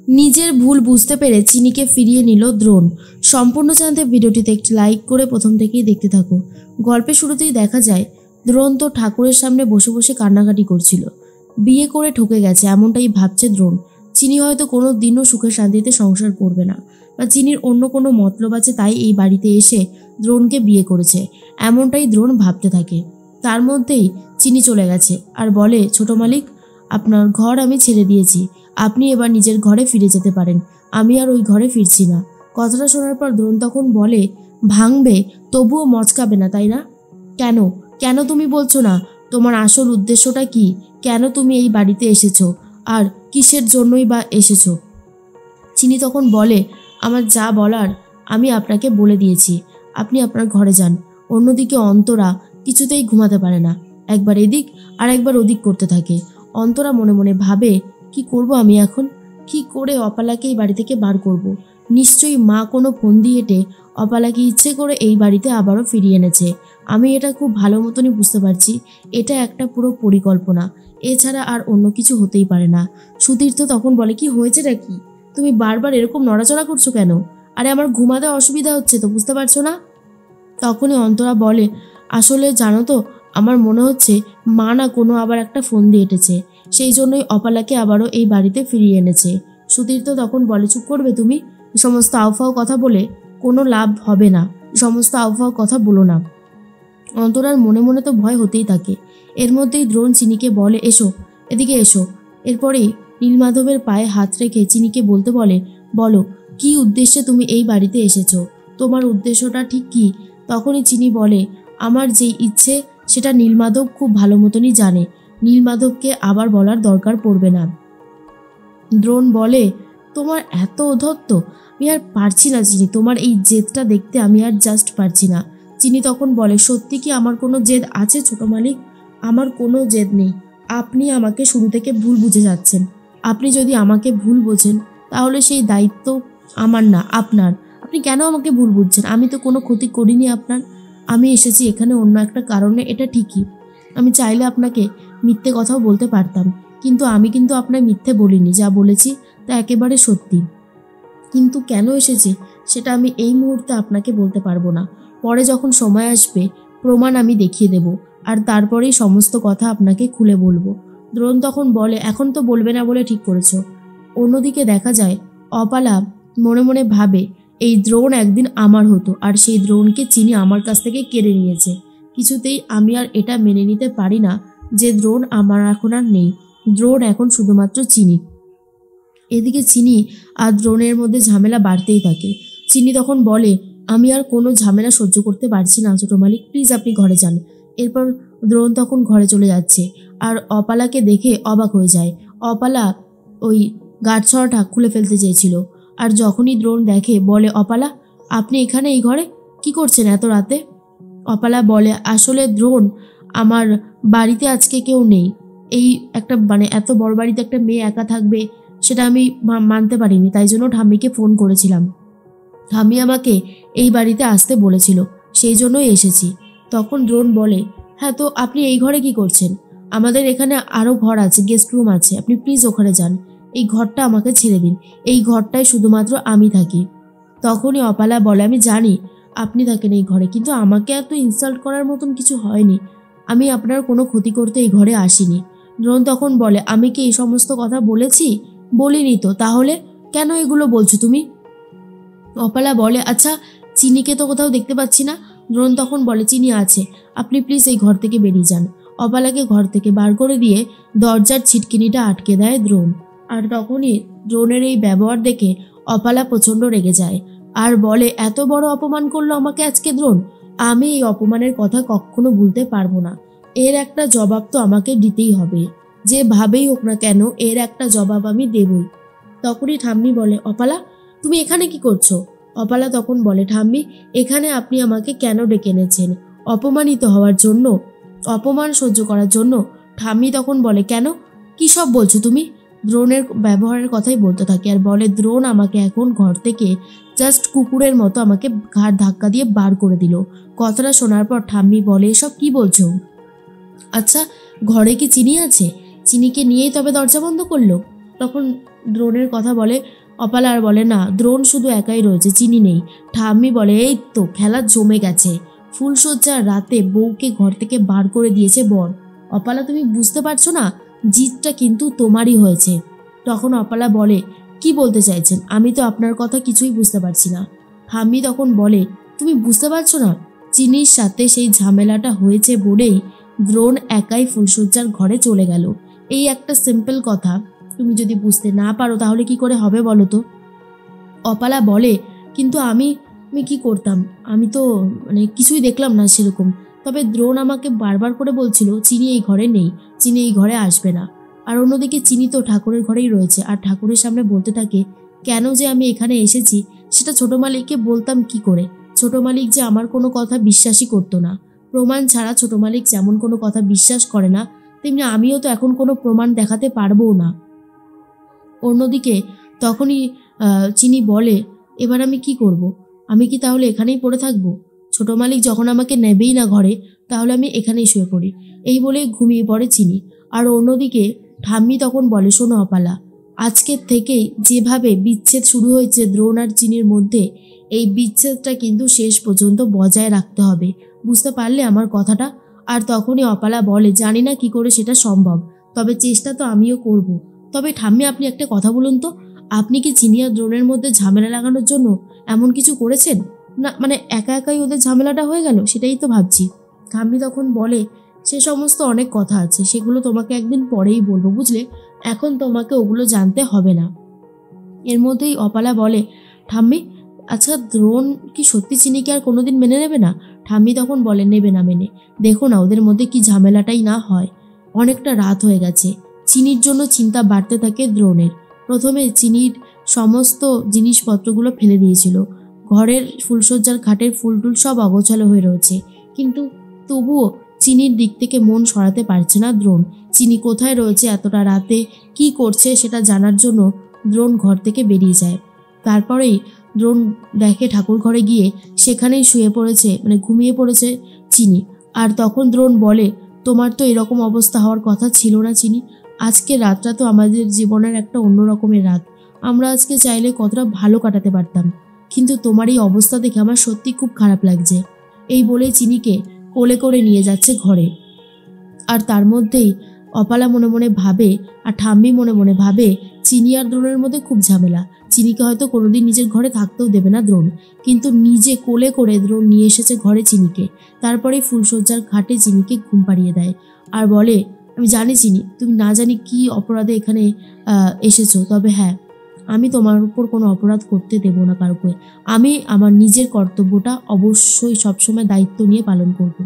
নিজের ভুল বুঝতে পেরে চিনিকে ফিরিয়ে নিল দ্রোণ। সম্পূর্ণ জানতে ভিডিওটিতে একটি লাইক করে প্রথম থেকেই দেখতে থাকো। গল্পের শুরুতেই দেখা যায় দ্রোণ তো ঠাকুরের সামনে বসে বসে কান্নাকাটি করছিল। বিয়ে করে ঠকে গেছে এমনটাই ভাবছে দ্রোণ। চিনি হয়তো কোনো দিনও সুখে শান্তিতে সংসার করবে না, বা চিনির অন্য কোনো মতলব আছে, তাই এই বাড়িতে এসে দ্রোণকে বিয়ে করেছে এমনটাই দ্রোণ ভাবতে থাকে। তার মধ্যেই চিনি চলে গেছে আর বলে, ছোট মালিক, আপনার ঘর আমি ছেড়ে দিয়েছি, আপনি এবার নিজের ঘরে ফিরে যেতে পারেন, আমি আর ওই ঘরে ফিরছি না। কথাটা শোনার পর দ্রোণ তখন বলে, ভাঙবে তবুও মচকাবে না, তাই না? কেন কেন তুমি বলছো না তোমার আসল উদ্দেশ্যটা কি? কেন তুমি এই বাড়িতে এসেছো আর কিসের জন্যই বা এসেছো? চিনি তখন বলে, আমার যা বলার আমি আপনাকে বলে দিয়েছি, আপনি আপনার ঘরে যান। অন্যদিকে অন্তরা কিছুতেই ঘুমাতে পারে না, একবার এদিক আর একবার ওদিক করতে থাকে। অন্তরা মনে মনে ভাবে, কি করব আমি এখন? কি করে অপালাকে এই বাড়ি থেকে বার করব? নিশ্চয়ই মা কোনো ফন্দি এঁটে অপালাকে ইচ্ছে করে এই বাড়িতে আবারও ফিরিয়ে এনেছে। আমি এটা খুব ভালো মতনই বুঝতে পারছি, এটা একটা পুরো পরিকল্পনা, এছাড়া আর অন্য কিছু হতেই পারে না। সুতীর্থ তখন বলে, কি হয়েছেটা কি? তুমি বারবার এরকম নড়াচড়া করছো কেন? আরে আমার ঘুমাতে অসুবিধা হচ্ছে তো, বুঝতে পারছো না? তখনই অন্তরা বলে, আসলে জানো তো, আমার মনে হচ্ছে মা না কোনো আবার একটা ফন্দি এঁটেছে, সেই জন্যই অপালাকে আবারও এই বাড়িতে ফিরিয়ে এনেছে। সুতীর্থ তখন বলে, চুপ করবে তুমি? এই সমস্ত আউফাও কথা বলে কোনো লাভ হবে না, সমস্ত আউফাও কথা বলো না। অন্তরার মনে মনে তো ভয় হতেই থাকে। এর মধ্যেই দ্রোণ চিনিকে বলে, এসো, এদিকে এসো। এরপরেই নীলমাধবের পায়ে হাত রেখে চিনিকে বলতে বলে, বলো কি উদ্দেশ্যে তুমি এই বাড়িতে এসেছো? তোমার উদ্দেশ্যটা ঠিক কি? তখনই চিনি বলে, আমার যেই ইচ্ছে সেটা নীলমাধব খুব ভালো মতনই জানে, নীলমাধবকে আবার বলার দরকার পড়বে না। দ্রোণ বলে, তোমার এত অধত্ত, আমি আর পারছি না চিনি, তোমার এই জেদটা দেখতে আমি আর জাস্ট পারছি না। চিনি তখন বলে, সত্যি কি আমার কোনো জেদ আছে ছোট মালিক? আমার কোনো জেদ নেই, আপনি আমাকে শুরু থেকে ভুল বুঝে যাচ্ছেন। আপনি যদি আমাকে ভুল বোঝেন তাহলে সেই দায়িত্ব আমার না, আপনার। আপনি কেন আমাকে ভুল বুঝছেন? আমি তো কোনো ক্ষতি করিনি আপনার। আমি এসেছি এখানে অন্য একটা কারণে, এটা ঠিকই। আমি চাইলে আপনাকে মিথ্যে কথাও বলতে পারতাম, কিন্তু আমি কিন্তু আপনার মিথ্যে বলিনি, যা বলেছি তা একেবারে সত্যি। কিন্তু কেন এসেছি সেটা আমি এই মুহূর্তে আপনাকে বলতে পারবো না। পরে যখন সময় আসবে প্রমাণ আমি দেখিয়ে দেব, আর তারপরেই সমস্ত কথা আপনাকে খুলে বলবো। দ্রোণ তখন বলে, এখন তো বলবে না বলে ঠিক করেছো। অন্যদিকে দেখা যায় অপালা মনে মনে ভাবে, এই দ্রোণ একদিন আমার হতো, আর সেই দ্রোণকে চিনি আমার কাছ থেকে কেড়ে নিয়েছে। কিছুতেই আমি আর এটা মেনে নিতে পারি না যে দ্রোণ আমার এখন আর নেই, দ্রোণ এখন শুধুমাত্র চিনি। এদিকে চিনি আর দ্রোণের মধ্যে ঝামেলা বাড়তেই থাকে। চিনি তখন বলে, আমি আর কোনো ঝামেলা সহ্য করতে পারছি না ছোট মালিক, প্লিজ আপনি ঘরে যান। এরপর দ্রোণ তখন ঘরে চলে যাচ্ছে আর অপালাকে দেখে অবাক হয়ে যায়। অপালা ওই গাঁটছড়াটা খুলে ফেলতে চেয়েছিল, আর যখনই দ্রোণ দেখে বলে, অপালা আপনি এখানে এই ঘরে কি করছেন এত রাতে? অপালা বলে, আসলে দ্রোণ, আমার বাড়িতে আজকে কেউ নেই। এই একটা এত বড় বাড়িতে একটা মেয়ে একা থাকবে সেটা আমি মানতে পারিনি, তাই জন্য ঠাম্মিকে ফোন করেছিলাম। ঠাম্মি আমাকে এই বাড়িতে আসতে বলেছিল, সেই জন্যই এসেছি। তখন দ্রোণ বলে, হ্যাঁ তো আপনি এই ঘরে কি করছেন? আমাদের এখানে আরও ঘর আছে, গেস্ট রুম আছে, আপনি প্লিজ ওখানে যান। এই ঘরটা আমাকে ছেড়ে দিন, এই ঘরটায় শুধুমাত্র আমি থাকি। তখনই অপালা বলে, আমি জানি আপনি থাকেন এই ঘরে, কিন্তু আমাকে এত ইনসাল্ট করার মতন কিছু হয়নি, আমি আপনার কোনো ক্ষতি করতে এই ঘরে আসিনি। দ্রোণ তখন বলে, আমি কি এই সমস্ত কথা বলেছি? বলিনি তো, তাহলে কেন এগুলো বলছো তুমি? অপালা বলে, আচ্ছা চিনিকে তো কোথাও দেখতে পাচ্ছি না। দ্রোণ তখন বলে, চিনি আছে, আপনি প্লিজ এই ঘর থেকে বেরিয়ে যান। অপালাকে ঘর থেকে বার করে দিয়ে দরজার ছিটকিনিটা আটকে দেয় দ্রোণ। আর তখনই দ্রোণের এই ব্যবহার দেখে অপালা প্রচণ্ড রেগে যায় আর বলে, এত বড় অপমান করলো আমাকে আজকে দ্রোণ, আমি এই অপমানের কথা কখনো ভুলতে পারবো না। এর একটা জবাব তো আমাকে দিতেই হবে, যেভাবেই হোক না কেন এর একটা জবাব আমি দেবই। তখনই ঠাম্মি বলে, অপালা তুমি এখানে কি করছো? অপালা তখন বলে, ঠাম্মি এখানে আপনি আমাকে কেন ডেকে এনেছেন? অপমানিত হওয়ার জন্য? অপমান সহ্য করার জন্য? ঠাম্মি তখন বলে, কেন কি সব বলছো তুমি? দ্রোণের ব্যবহারের কথাই বলতে থাকে আর বলে, দ্রোণ আমাকে এখন ঘর থেকে জাস্ট কুকুরের মতো আমাকে ঘাড় ধাক্কা দিয়ে বার করে দিল। কথাটা শোনার পর ঠাম্মি বলে, এসব কি বলছো? আচ্ছা ঘরে কি চিনি আছে? চিনিকে নিয়েই তবে দরজা বন্ধ করলো? তখন দ্রোণের কথা বলে অপালা, আর বলে না দ্রোণ শুধু একাই রয়েছে, চিনি নেই। ঠাম্মি বলে এই তো খেলা জমে গেছে, ফুলশয্যার রাতে বউকে ঘর থেকে বার করে দিয়েছে বর। অপালা তুমি বুঝতে পারছো না, জিতটা কিন্তু তোমারই হয়েছে। তখন অপালা বলে কি বলতে চাইছেন, আমি তো আপনার কথা কিছুই বুঝতে পারছি না। ঠাম্মি তখন বলে তুমি বুঝতে পারছো না, চিনির সাথে সেই ঝামেলাটা হয়েছে বলেই দ্রোণ একাই ফুলশয্যার ঘরে চলে গেল। এই একটা সিম্পল কথা তুমি যদি বুঝতে না পারো তাহলে কি করে হবে বলো তো। অপালা বলে কিন্তু আমি আমি কি করতাম, আমি তো কিছুই দেখলাম না সেরকম। তবে দ্রোণ আমাকে বারবার করে বলছিল চিনি এই ঘরে নেই, চিনি এই ঘরে আসবে না। আর অন্যদিকে চিনি তো ঠাকুরের ঘরেই রয়েছে, আর ঠাকুরের সামনে বলতে থাকে কেন যে আমি এখানে এসেছি সেটা ছোট মালিককে বলতাম কি করে। ছোট মালিক যে আমার কোনো কথা বিশ্বাসই করতো না, প্রমাণ ছাড়া ছোট মালিক যেমন কোনো কথা বিশ্বাস করে না, তেমনি আমিও তো এখন কোনো প্রমাণ দেখাতে পারবও না। অন্যদিকে তখনই চিনি বলে এবার আমি কি করব, আমি কি তাহলে এখানেই পড়ে থাকবো? ছোট মালিক যখন আমাকে নেবেই না ঘরে, তাহলে আমি এখানেই শুয়ে পড়ি। এই বলে ঘুমিয়ে পড়ে চিনি। আর অন্যদিকে ঠাম্মি তখন বলে শোনো অপালা, আজকের থেকেই যেভাবে বিচ্ছেদ শুরু হয়েছে দ্রোণ আর চিনির মধ্যে, এই বিচ্ছেদটা কিন্তু শেষ পর্যন্ত বজায় রাখতে হবে, বুঝতে পারলে আমার কথাটা? আর তখনই অপালা বলে জানি না কি করে সেটা সম্ভব, তবে চেষ্টা তো আমিও করব। তবে ঠাম্মি আপনি একটা কথা বলুন তো, আপনি কি চিনি আর দ্রোণের মধ্যে ঝামেলা লাগানোর জন্য এমন কিছু করেছেন? না একা একাই ওদের ঝামেলাটা হয়ে গেল, সেটাই তো ভাবছি। ঠাম্মি তখন বলে সে সমস্ত অনেক কথা আছে, সেগুলো তোমাকে একদিন পরেই বলবো বুঝলে, এখন তোমাকে ওগুলো জানতে হবে না। এর মধ্যেই অপালা বলে ঠাম্মি আচ্ছা দ্রোণ কি সত্যি চিনিকে আর কোনোদিন মেনে নেবে না? ঠাম্মি তখন বলে নেবে না মেনে, দেখো না ওদের মধ্যে কি ঝামেলাটাই না হয়। অনেকটা রাত হয়ে গেছে, চিনির জন্য চিন্তা বাড়তে থাকে দ্রোণের। প্রথমে চিনির সমস্ত জিনিসপত্রগুলো ফেলে দিয়েছিল, ঘরের ফুলশয্যার খাটের ফুলটুল সব অগোছালো হয়ে রয়েছে, কিন্তু তবুও চিনির দিক থেকে মন সরাতে পারছে না দ্রোণ। চিনি কোথায় রয়েছে এতটা রাতে, কি করছে সেটা জানার জন্য দ্রোণ ঘর থেকে বেরিয়ে যায়। তারপরেই দ্রোণ দেখে ঠাকুর ঘরে গিয়ে সেখানেই শুয়ে পড়েছে, ঘুমিয়ে পড়েছে চিনি। আর তখন দ্রোণ বলে তোমার তো এরকম অবস্থা হওয়ার কথা ছিল না চিনি, আজকে রাতটা তো আমাদের জীবনের একটা অন্য রকমের রাত, আমরা আজকে চাইলে কতটা ভালো কাটাতে পারতাম, কিন্তু তোমার এই অবস্থা দেখে আমার সত্যি খুব খারাপ লাগছে। এই বলে চিনিকে কোলে করে নিয়ে যাচ্ছে ঘরে। আর তার মধ্যেই অপালা মনে মনে ভাবে আর ঠাম্মি মনে মনে ভাবে চিনি আর দ্রোণের মধ্যে খুব ঝামেলা, চিনিকে হয়তো কোনোদিন নিজের ঘরে থাকতেও দেবে না দ্রোণ, কিন্তু নিজে কোলে করে দ্রোণ নিয়ে এসেছে ঘরে চিনিকে। তারপরে ফুলশয্যার খাটে চিনিকে ঘুম পাড়িয়ে দেয় আর বলে আমি জানি চিনি তুমি না জানি কি অপরাধে এখানে এসেছো, তবে হ্যাঁ আমি তোমার উপর কোনো অপরাধ করতে দেব না কারোকে, আমি আমার নিজের কর্তব্যটা অবশ্যই সবসময় দায়িত্ব নিয়ে পালন করব।